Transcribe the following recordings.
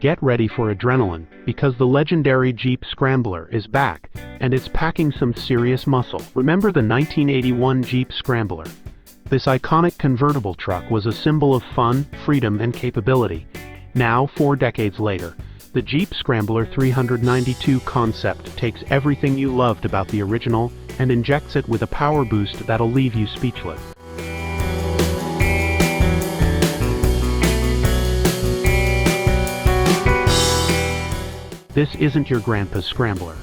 Get ready for adrenaline, because the legendary Jeep Scrambler is back, and it's packing some serious muscle. Remember the 1981 Jeep Scrambler? This iconic convertible truck was a symbol of fun, freedom, and capability. Now, 4 decades later, the Jeep Scrambler 392 concept takes everything you loved about the original and injects it with a power boost that'll leave you speechless. This isn't your grandpa's Scrambler.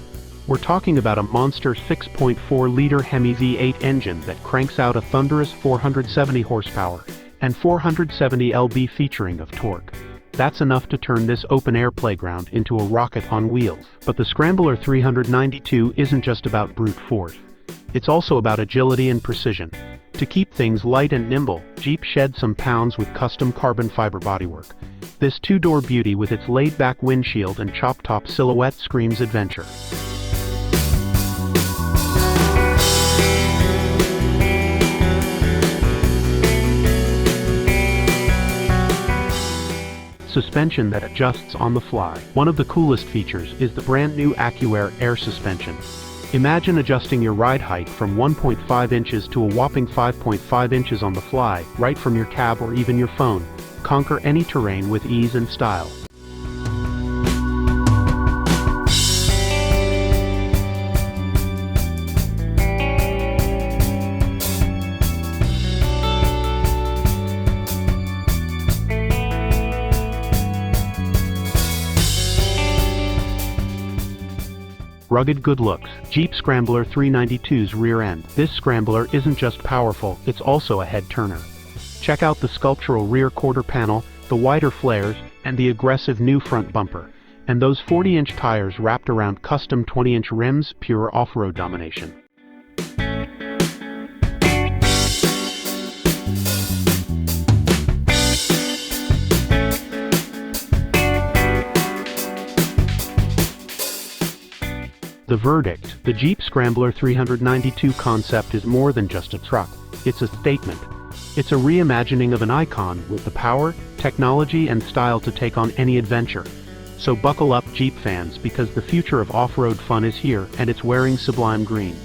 We're talking about a monster 6.4-liter HEMI V8 engine that cranks out a thunderous 470 horsepower and 470 lb featuring of torque. That's enough to turn this open-air playground into a rocket on wheels. But the Scrambler 392 isn't just about brute force. It's also about agility and precision. To keep things light and nimble, Jeep shed some pounds with custom carbon fiber bodywork. This 2-door beauty with its laid-back windshield and chop-top silhouette screams adventure. Suspension that adjusts on the fly. One of the coolest features is the brand new AccuAir air suspension. Imagine adjusting your ride height from 1.5 inches to a whopping 5.5 inches on the fly, right from your cab or even your phone. Conquer any terrain with ease and style. Rugged good looks. Jeep Scrambler 392's rear end. This Scrambler isn't just powerful, it's also a head-turner. Check out the sculptural rear quarter panel, the wider flares, and the aggressive new front bumper. And those 40-inch tires wrapped around custom 20-inch rims, pure off-road domination. The verdict: the Jeep Scrambler 392 concept is more than just a truck. It's a statement. It's a reimagining of an icon with the power, technology, and style to take on any adventure. So buckle up, Jeep fans, because the future of off-road fun is here, and it's wearing sublime green.